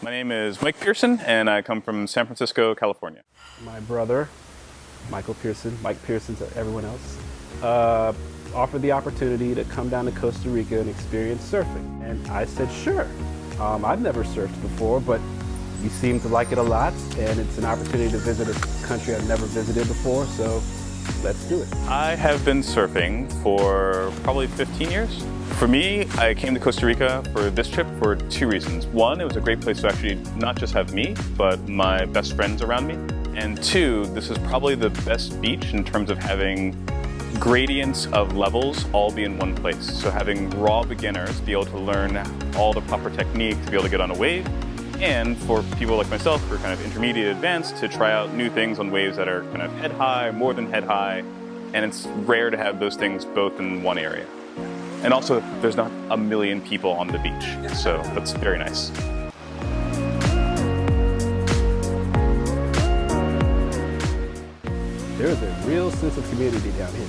My name is Mike Pearson, and I come from San Francisco, California. My brother, Mike Pearson to everyone else, offered the opportunity to come down to Costa Rica and experience surfing. And I said, sure. I've never surfed before, but you seem to like it a lot, and it's an opportunity to visit a country I've never visited before, so let's do it. I have been surfing for probably 15 years. For me, I came to Costa Rica for this trip for two reasons. One, it was a great place to actually not just have me, but my best friends around me. And two, this is probably the best beach in terms of having gradients of levels all be in one place. So having raw beginners be able to learn all the proper technique to be able to get on a wave, and for people like myself who are kind of intermediate advanced to try out new things on waves that are kind of head high, more than head high, and it's rare to have those things both in one area. And also, there's not a million people on the beach, so that's very nice. There is a real sense of community down here,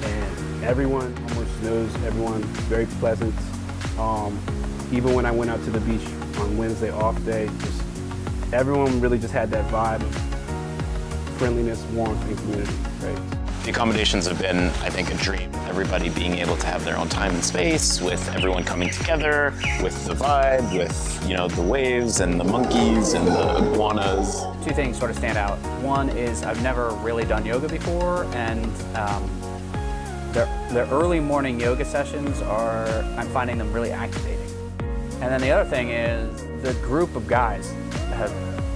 and everyone almost knows everyone, very pleasant. Even when I went out to the beach on Wednesday off day, everyone really just had that vibe of friendliness, warmth, and community, right? The accommodations have been, I think, a dream. Everybody being able to have their own time and space, with everyone coming together, with the vibe, with, you know, the waves and the monkeys and the iguanas. Two things sort of stand out. One is I've never really done yoga before, and the early morning yoga sessions I'm finding them really activating. And then the other thing is the group of guys have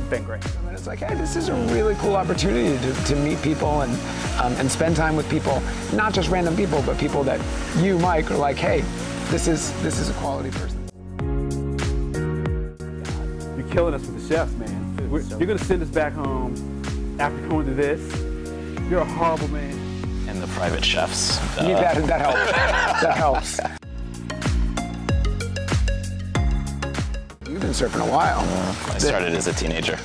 been great. And it's like, hey, this is a really cool opportunity to meet people and spend time with people, not just random people, but people that you, Mike, are like, hey, this is a quality person. You're killing us with the chefs, man. You're gonna send us back home after going to this. You're a horrible man. And the private chefs. Yeah, that helps. That helps. You've been surfing a while. I started as a teenager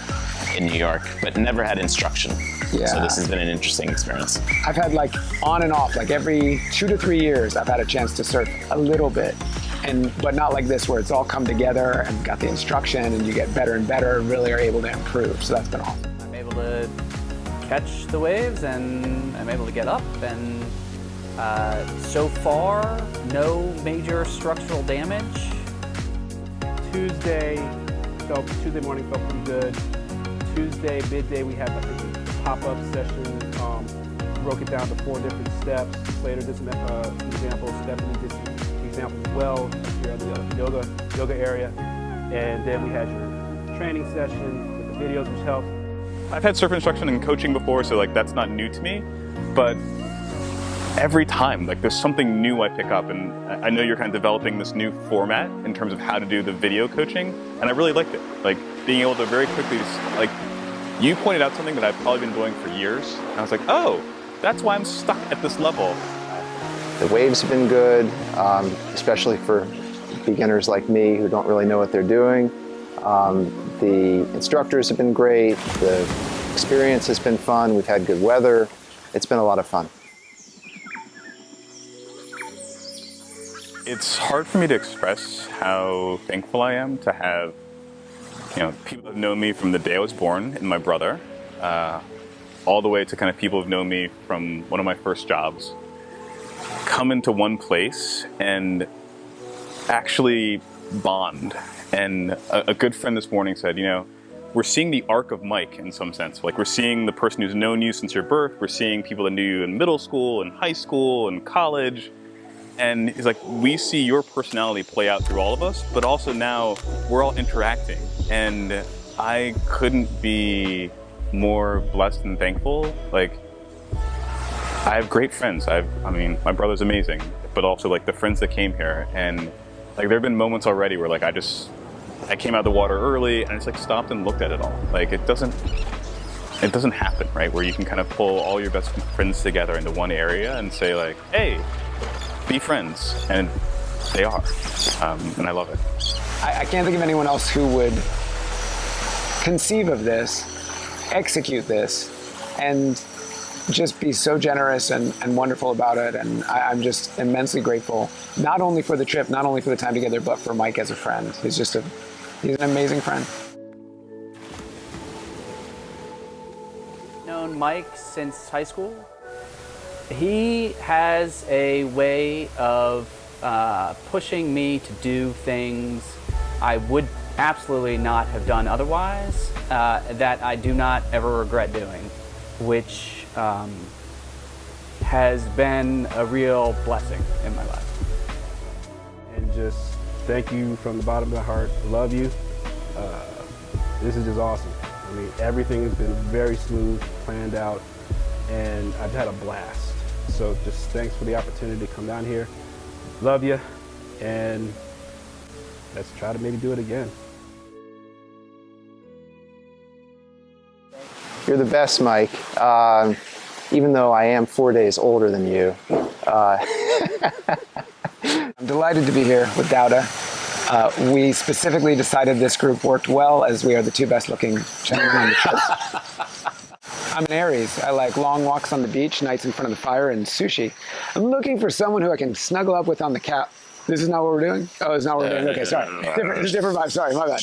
in New York, but never had instruction. Yeah. So this has been an interesting experience. I've had like on and off, like every 2 to 3 years, I've had a chance to surf a little bit. But not like this, where it's all come together and got the instruction and you get better and better and really are able to improve. So that's been awesome. I'm able to catch the waves and I'm able to get up, and so far, no major structural damage. Tuesday morning felt pretty good. Tuesday midday we had like a pop-up session. Broke it down to 4 different steps. Slater did some examples. Stephanie did some examples as well here in the yoga area. And then we had your training session with the videos, which helped. I've had surf instruction and coaching before, so like that's not new to me, but every time, like there's something new I pick up, and I know you're kind of developing this new format in terms of how to do the video coaching, and I really liked it. Like being able to very quickly, like you pointed out something that I've probably been doing for years, and I was like, oh, that's why I'm stuck at this level. The waves have been good, especially for beginners like me who don't really know what they're doing. The instructors have been great, the experience has been fun, we've had good weather, it's been a lot of fun. It's hard for me to express how thankful I am to have, people that have known me from the day I was born, and my brother, all the way to kind of people who've known me from one of my first jobs, come into one place and actually bond. And a good friend this morning said, we're seeing the arc of Mike in some sense. Like we're seeing the person who's known you since your birth, we're seeing people that knew you in middle school and high school and college. And he's like, we see your personality play out through all of us, but also now we're all interacting. And I couldn't be more blessed and thankful. Like, I have great friends. My brother's amazing, but also like the friends that came here. And like, there've been moments already where like, I came out of the water early and I just like stopped and looked at it all. Like it doesn't happen, right? Where you can kind of pull all your best friends together into one area and say like, hey, be friends, and they are, and I love it. I can't think of anyone else who would conceive of this, execute this, and just be so generous and wonderful about it. And I'm just immensely grateful, not only for the trip, not only for the time together, but for Mike as a friend. He's just a He's an amazing friend. Known Mike since high school. He has a way of pushing me to do things I would absolutely not have done otherwise, that I do not ever regret doing, which has been a real blessing in my life. And just thank you from the bottom of my heart. Love you. This is just awesome. I mean, everything has been very smooth, planned out, and I've had a blast. So just thanks for the opportunity to come down here. Love you, and let's try to maybe do it again. You're the best, Mike. Even though I am 4 days older than you. I'm delighted to be here with Dauda. We specifically decided this group worked well as we are the two best looking gentlemen on the show. I'm an Aries. I like long walks on the beach, nights in front of the fire, and sushi. I'm looking for someone who I can snuggle up with on the couch. This is not what we're doing? Oh, it's not what we're doing. Okay, sorry. Different vibe. Sorry, my bad.